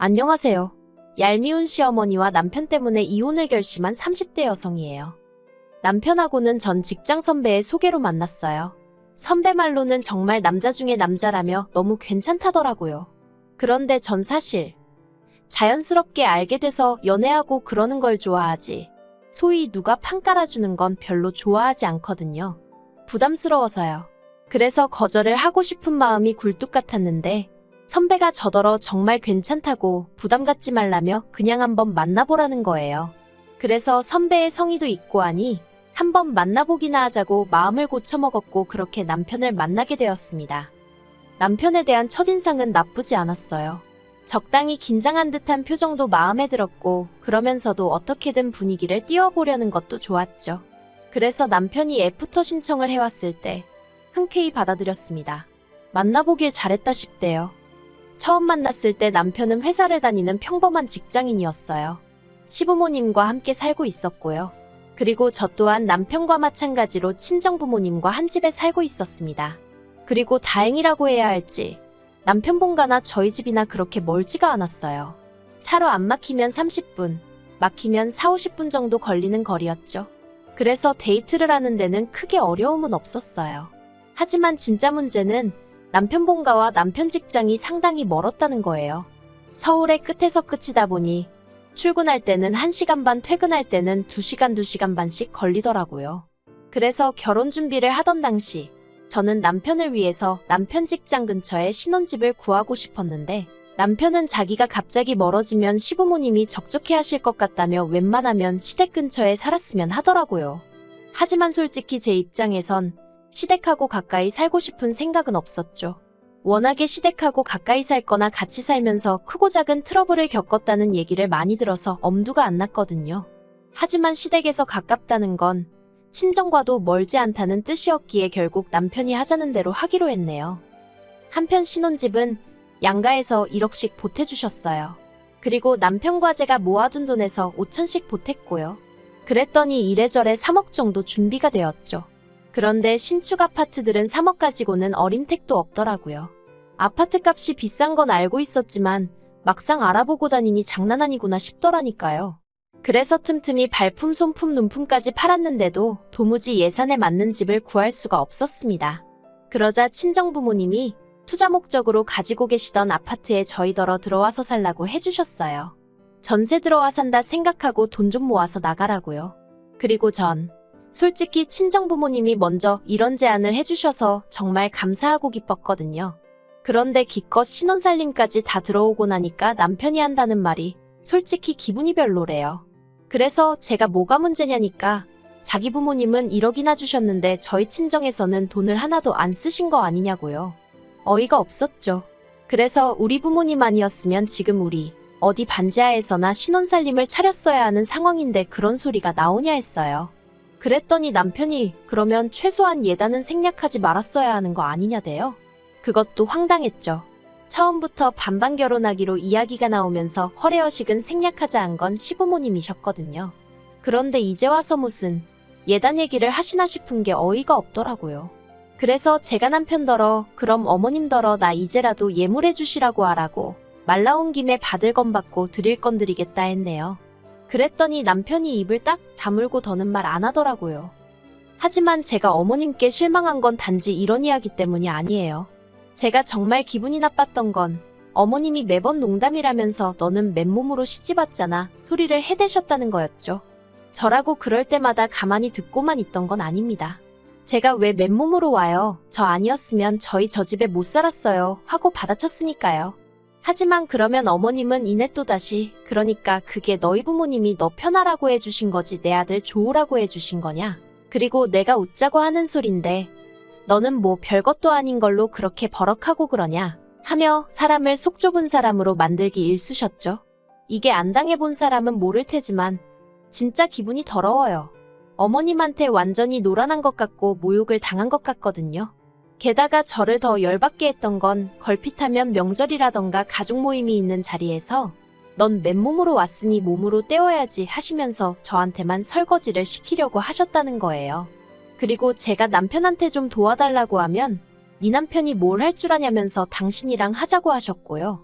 안녕하세요. 얄미운 시어머니와 남편 때문에 이혼을 결심한 30대 여성이에요. 남편하고는 전 직장 선배의 소개로 만났어요. 선배 말로는 정말 남자 중에 남자라며 너무 괜찮다더라고요. 그런데 전 사실 자연스럽게 알게 돼서 연애하고 그러는 걸 좋아하지, 소위 누가 판 깔아주는 건 별로 좋아하지 않거든요. 부담스러워서요. 그래서 거절을 하고 싶은 마음이 굴뚝 같았는데 선배가 저더러 정말 괜찮다고 부담 갖지 말라며 그냥 한번 만나보라는 거예요. 그래서 선배의 성의도 있고 하니 한번 만나보기나 하자고 마음을 고쳐먹었고 그렇게 남편을 만나게 되었습니다. 남편에 대한 첫인상은 나쁘지 않았어요. 적당히 긴장한 듯한 표정도 마음에 들었고 그러면서도 어떻게든 분위기를 띄워보려는 것도 좋았죠. 그래서 남편이 애프터 신청을 해왔을 때 흔쾌히 받아들였습니다. 만나보길 잘했다 싶대요. 처음 만났을 때 남편은 회사를 다니는 평범한 직장인이었어요. 시부모님과 함께 살고 있었고요. 그리고 저 또한 남편과 마찬가지로 친정부모님과 한 집에 살고 있었습니다. 그리고 다행이라고 해야 할지 남편 본가나 저희 집이나 그렇게 멀지가 않았어요. 차로 안 막히면 30분, 막히면 4, 50분 정도 걸리는 거리였죠. 그래서 데이트를 하는 데는 크게 어려움은 없었어요. 하지만 진짜 문제는 남편 본가와 남편 직장이 상당히 멀었다는 거예요. 서울의 끝에서 끝이다 보니 출근할 때는 1시간 반, 퇴근할 때는 2시간, 2시간 반씩 걸리더라고요. 그래서 결혼 준비를 하던 당시 저는 남편을 위해서 남편 직장 근처에 신혼집을 구하고 싶었는데 남편은 자기가 갑자기 멀어지면 시부모님이 적적해 하실 것 같다며 웬만하면 시댁 근처에 살았으면 하더라고요. 하지만 솔직히 제 입장에선 시댁하고 가까이 살고 싶은 생각은 없었죠. 워낙에 시댁하고 가까이 살거나 같이 살면서 크고 작은 트러블을 겪었다는 얘기를 많이 들어서 엄두가 안 났거든요. 하지만 시댁에서 가깝다는 건 친정과도 멀지 않다는 뜻이었기에 결국 남편이 하자는 대로 하기로 했네요. 한편 신혼집은 양가에서 1억씩 보태주셨어요. 그리고 남편과 제가 모아둔 돈에서 5천씩 보탰고요. 그랬더니 이래저래 3억 정도 준비가 되었죠. 그런데 신축 아파트들은 3억 가지고는 어림택도 없더라고요. 아파트 값이 비싼 건 알고 있었지만 막상 알아보고 다니니 장난 아니구나 싶더라니까요. 그래서 틈틈이 발품, 손품, 눈품까지 팔았는데도 도무지 예산에 맞는 집을 구할 수가 없었습니다. 그러자 친정부모님이 투자 목적으로 가지고 계시던 아파트에 저희더러 들어와서 살라고 해주셨어요. 전세 들어와 산다 생각하고 돈 좀 모아서 나가라고요. 그리고 전 솔직히 친정부모님이 먼저 이런 제안을 해주셔서 정말 감사하고 기뻤거든요. 그런데 기껏 신혼살림까지 다 들어오고 나니까 남편이 한다는 말이 솔직히 기분이 별로래요. 그래서 제가 뭐가 문제냐니까 자기 부모님은 1억이나 주셨는데 저희 친정에서는 돈을 하나도 안 쓰신 거 아니냐고요. 어이가 없었죠. 그래서 우리 부모님 아니었으면 지금 우리 어디 반지하에서나 신혼살림을 차렸어야 하는 상황인데 그런 소리가 나오냐 했어요. 그랬더니 남편이 그러면 최소한 예단은 생략하지 말았어야 하는 거 아니냐대요. 그것도 황당했죠. 처음부터 반반 결혼하기로 이야기가 나오면서 허례허식은 생략하자 한 건 시부모님이셨거든요. 그런데 이제 와서 무슨 예단 얘기를 하시나 싶은 게 어이가 없더라고요. 그래서 제가 남편더러 그럼 어머님더러 나 이제라도 예물해 주시라고 하라고 말 나온 김에 받을 건 받고 드릴 건 드리겠다 했네요. 그랬더니 남편이 입을 딱 다물고 더는 말 안 하더라고요. 하지만 제가 어머님께 실망한 건 단지 이런 이야기 때문이 아니에요. 제가 정말 기분이 나빴던 건 어머님이 매번 농담이라면서 너는 맨몸으로 시집왔잖아 소리를 해대셨다는 거였죠. 저라고 그럴 때마다 가만히 듣고만 있던 건 아닙니다. 제가 왜 맨몸으로 와요? 저 아니었으면 저희 저 집에 못 살았어요 하고 받아쳤으니까요. 하지만 그러면 어머님은 이내 또다시 그러니까 그게 너희 부모님이 너 편하라고 해주신 거지 내 아들 좋으라고 해주신 거냐? 그리고 내가 웃자고 하는 소린데 너는 뭐 별것도 아닌 걸로 그렇게 버럭하고 그러냐? 하며 사람을 속 좁은 사람으로 만들기 일쑤셨죠. 이게 안 당해본 사람은 모를 테지만 진짜 기분이 더러워요. 어머님한테 완전히 노란한 것 같고 모욕을 당한 것 같거든요. 게다가 저를 더 열받게 했던 건 걸핏하면 명절이라던가 가족 모임이 있는 자리에서 넌 맨몸으로 왔으니 몸으로 때워야지 하시면서 저한테만 설거지를 시키려고 하셨다는 거예요. 그리고 제가 남편한테 좀 도와달라고 하면 네 남편이 뭘 할 줄 아냐면서 당신이랑 하자고 하셨고요.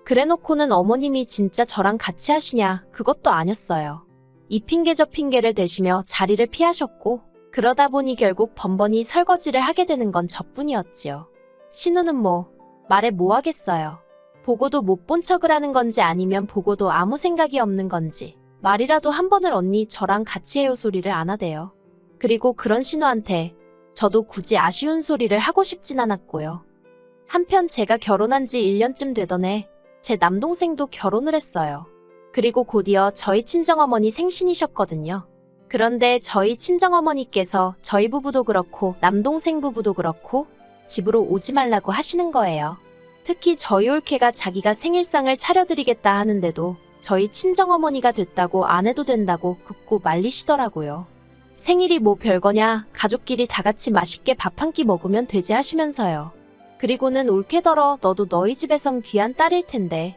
그래놓고는 어머님이 진짜 저랑 같이 하시냐, 그것도 아니었어요. 이 핑계 저 핑계를 대시며 자리를 피하셨고, 그러다 보니 결국 번번이 설거지를 하게 되는 건 저뿐이었지요. 신우는 말해 뭐 하겠어요. 보고도 못 본 척을 하는 건지 아니면 보고도 아무 생각이 없는 건지 말이라도 한 번을 언니 저랑 같이 해요 소리를 안 하대요. 그리고 그런 신우한테 저도 굳이 아쉬운 소리를 하고 싶진 않았고요. 한편 제가 결혼한 지 1년쯤 되던 해 제 남동생도 결혼을 했어요. 그리고 곧이어 저희 친정어머니 생신이셨거든요. 그런데 저희 친정어머니께서 저희 부부도 그렇고 남동생 부부도 그렇고 집으로 오지 말라고 하시는 거예요. 특히 저희 올케가 자기가 생일상을 차려드리겠다 하는데도 저희 친정어머니가 됐다고 안 해도 된다고 굽고 말리시더라고요. 생일이 뭐 별거냐, 가족끼리 다 같이 맛있게 밥 한 끼 먹으면 되지 하시면서요. 그리고는 올케더러 너도 너희 집에선 귀한 딸일 텐데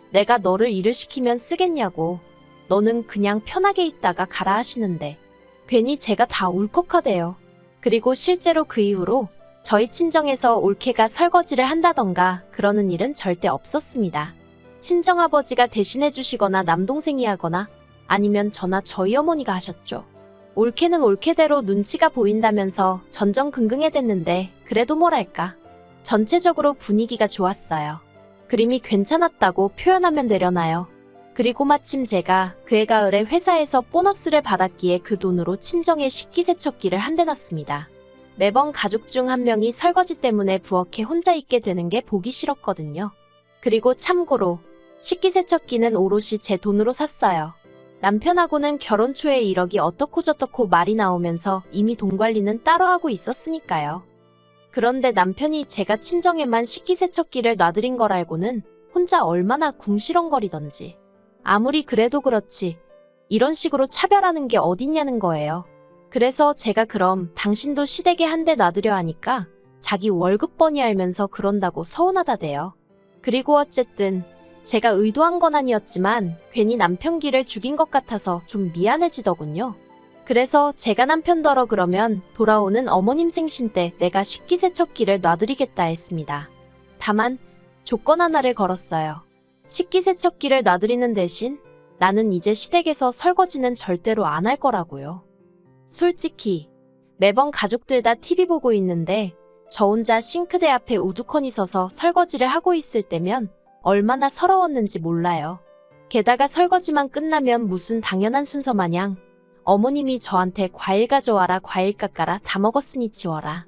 내가 너를 일을 시키면 쓰겠냐고, 너는 그냥 편하게 있다가 가라 하시는데 괜히 제가 다 울컥하대요. 그리고 실제로 그 이후로 저희 친정에서 올케가 설거지를 한다던가 그러는 일은 절대 없었습니다. 친정아버지가 대신해 주시거나 남동생이 하거나 아니면 저나 저희 어머니가 하셨죠. 올케는 올케대로 눈치가 보인다면서 전전긍긍해댔는데 그래도 뭐랄까, 전체적으로 분위기가 좋았어요. 그림이 괜찮았다고 표현하면 되려나요? 그리고 마침 제가 그해 가을에 회사에서 보너스를 받았기에 그 돈으로 친정에 식기세척기를 한 대 놨습니다. 매번 가족 중 한 명이 설거지 때문에 부엌에 혼자 있게 되는 게 보기 싫었거든요. 그리고 참고로 식기세척기는 오롯이 제 돈으로 샀어요. 남편하고는 결혼 초에 1억이 어떻고 저떻고 말이 나오면서 이미 돈 관리는 따로 하고 있었으니까요. 그런데 남편이 제가 친정에만 식기세척기를 놔드린 걸 알고는 혼자 얼마나 궁시렁거리던지. 아무리 그래도 그렇지 이런 식으로 차별하는 게 어딨냐는 거예요. 그래서 제가 그럼 당신도 시댁에 한 대 놔드려 하니까 자기 월급 뻔히 알면서 그런다고 서운하다대요. 그리고 어쨌든 제가 의도한 건 아니었지만 괜히 남편 기를 죽인 것 같아서 좀 미안해지더군요. 그래서 제가 남편더러 그러면 돌아오는 어머님 생신 때 내가 식기세척기를 놔드리겠다 했습니다. 다만 조건 하나를 걸었어요. 식기세척기를 놔드리는 대신 나는 이제 시댁에서 설거지는 절대로 안 할 거라고요. 솔직히 매번 가족들 다 TV 보고 있는데 저 혼자 싱크대 앞에 우두커니 서서 설거지를 하고 있을 때면 얼마나 서러웠는지 몰라요. 게다가 설거지만 끝나면 무슨 당연한 순서 마냥 어머님이 저한테 과일 가져와라, 과일 깎아라, 다 먹었으니 치워라.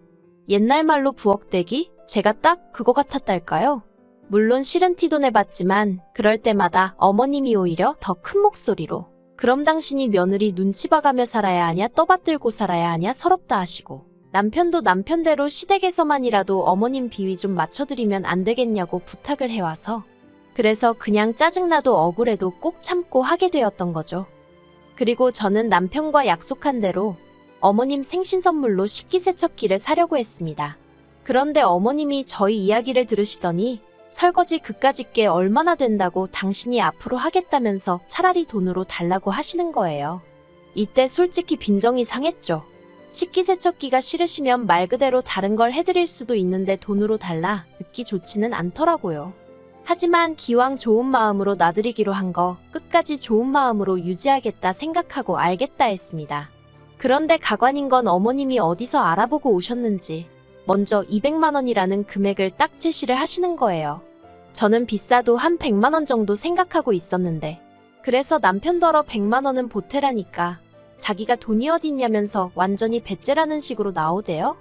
옛날 말로 부엌대기? 제가 딱 그거 같았달까요? 물론 싫은 티도 내봤지만 그럴 때마다 어머님이 오히려 더 큰 목소리로 그럼 당신이 며느리 눈치 봐가며 살아야 하냐, 떠받들고 살아야 하냐, 서럽다 하시고, 남편도 남편대로 시댁에서만이라도 어머님 비위 좀 맞춰드리면 안 되겠냐고 부탁을 해와서, 그래서 그냥 짜증나도 억울해도 꾹 참고 하게 되었던 거죠. 그리고 저는 남편과 약속한 대로 어머님 생신 선물로 식기세척기를 사려고 했습니다. 그런데 어머님이 저희 이야기를 들으시더니 설거지 그까짓 게 얼마나 된다고 당신이 앞으로 하겠다면서 차라리 돈으로 달라고 하시는 거예요. 이때 솔직히 빈정이 상했죠. 식기세척기가 싫으시면 말 그대로 다른 걸 해드릴 수도 있는데 돈으로 달라 듣기 좋지는 않더라고요. 하지만 기왕 좋은 마음으로 놔드리기로 한 거 끝까지 좋은 마음으로 유지하겠다 생각하고 알겠다 했습니다. 그런데 가관인 건 어머님이 어디서 알아보고 오셨는지 먼저 200만 원이라는 금액을 딱 제시를 하시는 거예요. 저는 비싸도 한 100만 원 정도 생각하고 있었는데, 그래서 남편더러 100만 원은 보태라니까 자기가 돈이 어딨냐면서 완전히 배째라는 식으로 나오대요.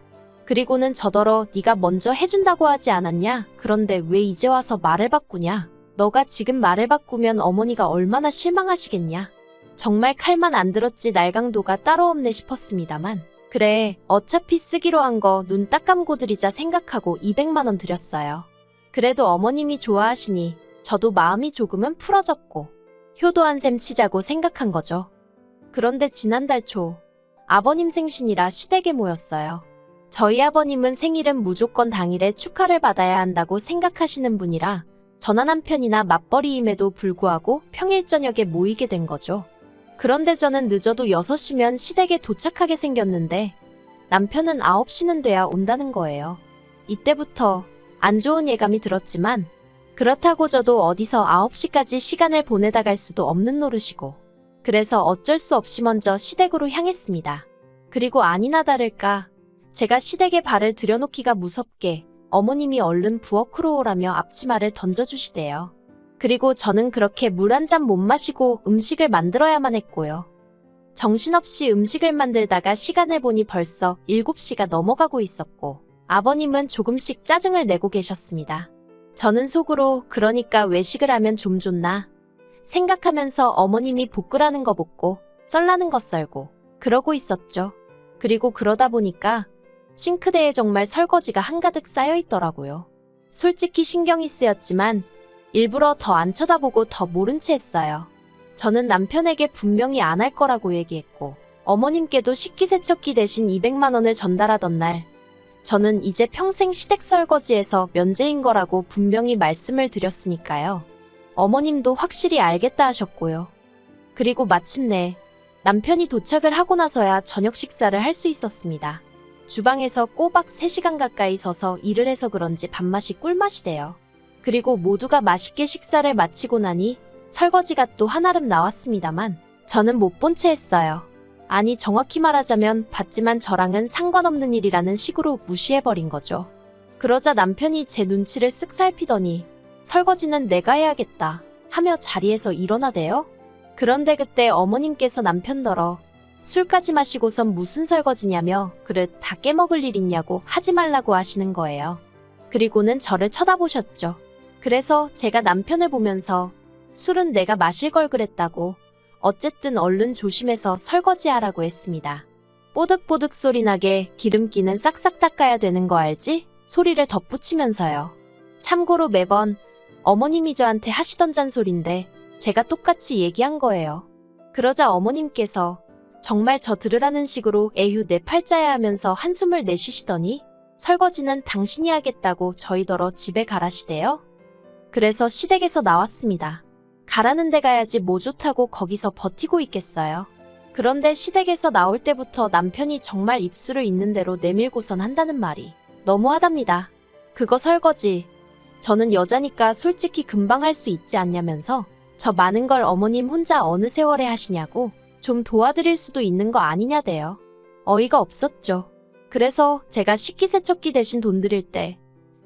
그리고는 저더러 네가 먼저 해준다고 하지 않았냐? 그런데 왜 이제 와서 말을 바꾸냐? 너가 지금 말을 바꾸면 어머니가 얼마나 실망하시겠냐? 정말 칼만 안 들었지 날강도가 따로 없네 싶었습니다만, 그래 어차피 쓰기로 한 거 눈 딱 감고 드리자 생각하고 200만 원 드렸어요. 그래도 어머님이 좋아하시니 저도 마음이 조금은 풀어졌고 효도한 셈 치자고 생각한 거죠. 그런데 지난달 초 아버님 생신이라 시댁에 모였어요. 저희 아버님은 생일은 무조건 당일에 축하를 받아야 한다고 생각하시는 분이라 저나 남편이나 맞벌이임에도 불구하고 평일 저녁에 모이게 된 거죠. 그런데 저는 늦어도 6시면 시댁에 도착하게 생겼는데 남편은 9시는 돼야 온다는 거예요. 이때부터 안 좋은 예감이 들었지만 그렇다고 저도 어디서 9시까지 시간을 보내다 갈 수도 없는 노릇이고. 그래서 어쩔 수 없이 먼저 시댁으로 향했습니다. 그리고 아니나 다를까 제가 시댁에 발을 들여놓기가 무섭게 어머님이 얼른 부엌으로 오라며 앞치마를 던져주시대요. 그리고 저는 그렇게 물 한 잔 못 마시고 음식을 만들어야만 했고요. 정신없이 음식을 만들다가 시간을 보니 벌써 7시가 넘어가고 있었고 아버님은 조금씩 짜증을 내고 계셨습니다. 저는 속으로 그러니까 외식을 하면 좀 좋나 생각하면서 어머님이 볶으라는 거 볶고 썰라는 거 썰고 그러고 있었죠. 그리고 그러다 보니까 싱크대에 정말 설거지가 한가득 쌓여 있더라고요. 솔직히 신경이 쓰였지만 일부러 더 안 쳐다보고 더 모른 채 했어요. 저는 남편에게 분명히 안 할 거라고 얘기했고 어머님께도 식기세척기 대신 200만 원을 전달하던 날 저는 이제 평생 시댁 설거지에서 면제인 거라고 분명히 말씀을 드렸으니까요. 어머님도 확실히 알겠다 하셨고요. 그리고 마침내 남편이 도착을 하고 나서야 저녁 식사를 할 수 있었습니다. 주방에서 꼬박 3시간 가까이 서서 일을 해서 그런지 밥맛이 꿀맛이대요. 그리고 모두가 맛있게 식사를 마치고 나니 설거지가 또 한아름 나왔습니다만 저는 못 본 채 했어요. 아니 정확히 말하자면 봤지만 저랑은 상관없는 일이라는 식으로 무시해버린 거죠. 그러자 남편이 제 눈치를 쓱 살피더니 설거지는 내가 해야겠다 하며 자리에서 일어나대요. 그런데 그때 어머님께서 남편더러 술까지 마시고선 무슨 설거지냐며 그릇 다 깨먹을 일 있냐고 하지 말라고 하시는 거예요. 그리고는 저를 쳐다보셨죠. 그래서 제가 남편을 보면서 술은 내가 마실 걸 그랬다고 어쨌든 얼른 조심해서 설거지하라고 했습니다. 뽀득뽀득 소리 나게 기름기는 싹싹 닦아야 되는 거 알지? 소리를 덧붙이면서요. 참고로 매번 어머님이 저한테 하시던 잔소리인데 제가 똑같이 얘기한 거예요. 그러자 어머님께서 정말 저 들으라는 식으로 에휴 내 팔자야 하면서 한숨을 내쉬시더니 설거지는 당신이 하겠다고 저희더러 집에 가라시대요. 그래서 시댁에서 나왔습니다. 가라는 데 가야지 뭐 좋다고 거기서 버티고 있겠어요. 그런데 시댁에서 나올 때부터 남편이 정말 입술을 있는 대로 내밀고선 한다는 말이 너무하답니다. 그거 설거지. 저는 여자니까 솔직히 금방 할 수 있지 않냐면서 저 많은 걸 어머님 혼자 어느 세월에 하시냐고 좀 도와드릴 수도 있는 거 아니냐대요. 어이가 없었죠. 그래서 제가 식기세척기 대신 돈 드릴 때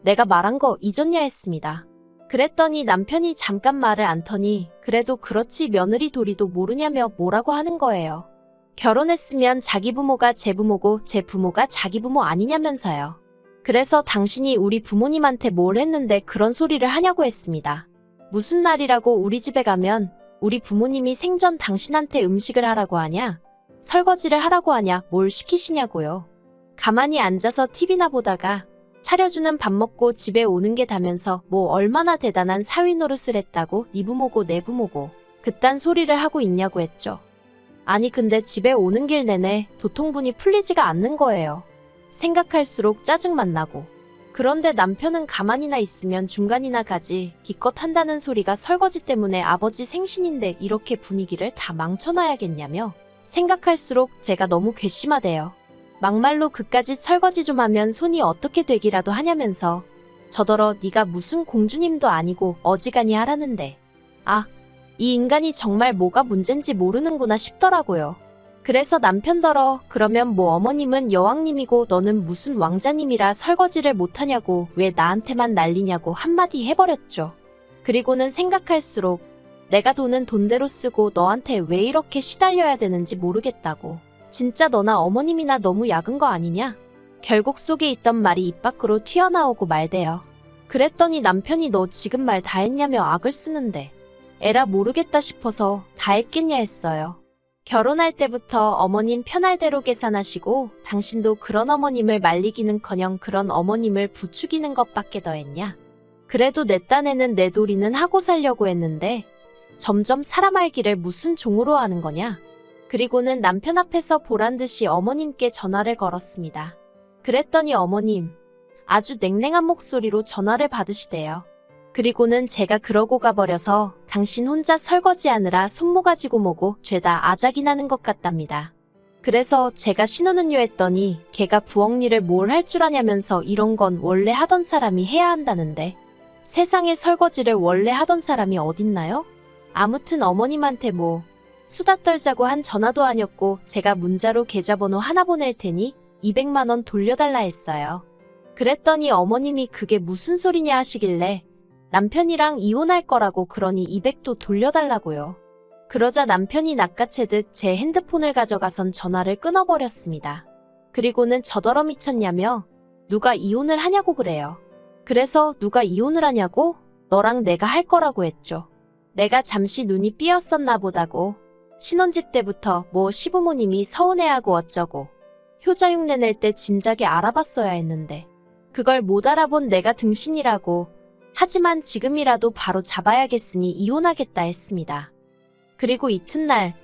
내가 말한 거 잊었냐 했습니다. 그랬더니 남편이 잠깐 말을 안 터니 그래도 그렇지 며느리 도리도 모르냐며 뭐라고 하는 거예요. 결혼했으면 자기 부모가 제 부모고 제 부모가 자기 부모 아니냐면서요. 그래서 당신이 우리 부모님한테 뭘 했는데 그런 소리를 하냐고 했습니다. 무슨 날이라고 우리 집에 가면 우리 부모님이 생전 당신한테 음식을 하라고 하냐? 설거지를 하라고 하냐? 뭘 시키시냐고요. 가만히 앉아서 TV나 보다가 차려주는 밥 먹고 집에 오는 게 다면서 뭐 얼마나 대단한 사위 노릇을 했다고 네 부모고 내 부모고 그딴 소리를 하고 있냐고 했죠. 아니 근데 집에 오는 길 내내 도통분이 풀리지가 않는 거예요. 생각할수록 짜증만 나고. 그런데 남편은 가만히나 있으면 중간이나 가지 기껏 한다는 소리가 설거지 때문에 아버지 생신인데 이렇게 분위기를 다 망쳐놔야겠냐며 생각할수록 제가 너무 괘씸하대요. 막말로 그까짓 설거지 좀 하면 손이 어떻게 되기라도 하냐면서 저더러 네가 무슨 공주님도 아니고 어지간히 하라는데 아, 이 인간이 정말 뭐가 문젠지 모르는구나 싶더라고요. 그래서 남편더러 그러면 뭐 어머님은 여왕님이고 너는 무슨 왕자님이라 설거지를 못하냐고 왜 나한테만 난리냐고 한마디 해버렸죠. 그리고는 생각할수록 내가 돈은 돈대로 쓰고 너한테 왜 이렇게 시달려야 되는지 모르겠다고. 진짜 너나 어머님이나 너무 약은 거 아니냐? 결국 속에 있던 말이 입 밖으로 튀어나오고 말대요. 그랬더니 남편이 너 지금 말 다 했냐며 악을 쓰는데 에라 모르겠다 싶어서 다 했겠냐 했어요. 결혼할 때부터 어머님 편할 대로 계산하시고 당신도 그런 어머님을 말리기는커녕 그런 어머님을 부추기는 것밖에 더 했냐? 그래도 내 딴에는 내 도리는 하고 살려고 했는데 점점 사람 알기를 무슨 종으로 하는 거냐? 그리고는 남편 앞에서 보란듯이 어머님께 전화를 걸었습니다. 그랬더니 어머님 아주 냉랭한 목소리로 전화를 받으시대요. 그리고는 제가 그러고 가버려서 당신 혼자 설거지하느라 손모가지고 뭐고 죄다 아작이 나는 것 같답니다. 그래서 제가 신혼은요 했더니 걔가 부엌일을 뭘 할 줄 아냐면서 이런 건 원래 하던 사람이 해야 한다는데 세상에 설거지를 원래 하던 사람이 어딨나요? 아무튼 어머님한테 수다 떨자고 한 전화도 아니었고 제가 문자로 계좌번호 하나 보낼 테니 200만 원 돌려달라 했어요. 그랬더니 어머님이 그게 무슨 소리냐 하시길래 남편이랑 이혼할 거라고 그러니 200도 돌려달라고요. 그러자 남편이 낚아채듯 제 핸드폰을 가져가선 전화를 끊어버렸습니다. 그리고는 저더러 미쳤냐며 누가 이혼을 하냐고 그래요. 그래서 누가 이혼을 하냐고? 너랑 내가 할 거라고 했죠. 내가 잠시 눈이 삐었었나 보다고. 신혼집 때부터 시부모님이 서운해하고 어쩌고. 효자 흉내 낼 때 진작에 알아봤어야 했는데. 그걸 못 알아본 내가 등신이라고. 하지만 지금이라도 바로 잡아야겠으니 이혼하겠다 했습니다. 그리고 이튿날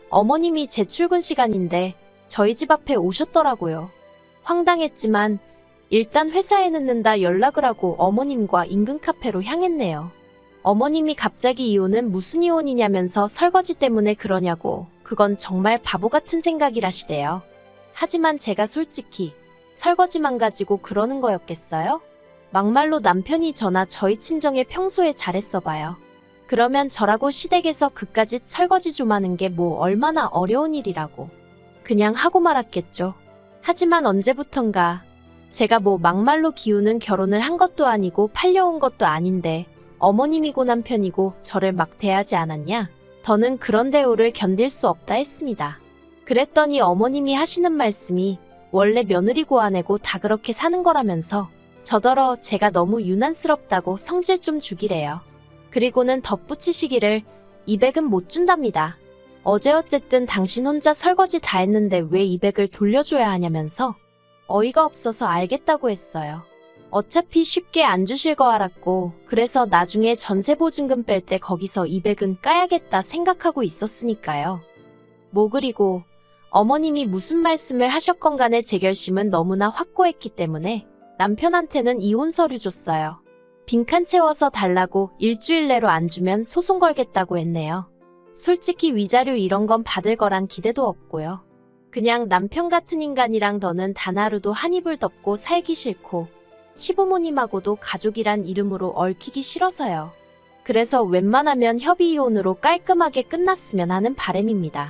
어머님이 제 출근 시간인데 저희 집 앞에 오셨더라고요. 황당했지만 일단 회사에 늦는다 연락을 하고 어머님과 인근 카페로 향했네요. 어머님이 갑자기 이혼은 무슨 이혼이냐면서 설거지 때문에 그러냐고. 그건 정말 바보 같은 생각이라시대요. 하지만 제가 솔직히 설거지만 가지고 그러는 거였겠어요? 막말로 남편이 저나 저희 친정에 평소에 잘했어 봐요. 그러면 저라고 시댁에서 그까짓 설거지 좀 하는 게 얼마나 어려운 일이라고. 그냥 하고 말았겠죠. 하지만 언제부턴가 제가 막말로 기우는 결혼을 한 것도 아니고 팔려온 것도 아닌데 어머님이고 남편이고 저를 막 대하지 않았냐? 더는 그런 대우를 견딜 수 없다 했습니다. 그랬더니 어머님이 하시는 말씀이 원래 며느리고 아내고 다 그렇게 사는 거라면서 저더러 제가 너무 유난스럽다고 성질 좀 주기래요. 그리고는 덧붙이시기를 200은 못 준답니다. 어제 어쨌든 당신 혼자 설거지 다 했는데 왜 200을 돌려줘야 하냐면서 어이가 없어서 알겠다고 했어요. 어차피 쉽게 안 주실 거 알았고 그래서 나중에 전세보증금 뺄 때 거기서 200은 까야겠다 생각하고 있었으니까요. 그리고 어머님이 무슨 말씀을 하셨건 간에 제 결심은 너무나 확고했기 때문에 남편한테는 이혼 서류 줬어요. 빈칸 채워서 달라고 일주일 내로 안 주면 소송 걸겠다고 했네요. 솔직히 위자료 이런 건 받을 거란 기대도 없고요. 그냥 남편 같은 인간이랑 더는 단 하루도 한 이불 덮고 살기 싫고 시부모님하고도 가족이란 이름으로 얽히기 싫어서요. 그래서 웬만하면 협의 이혼으로 깔끔하게 끝났으면 하는 바람입니다.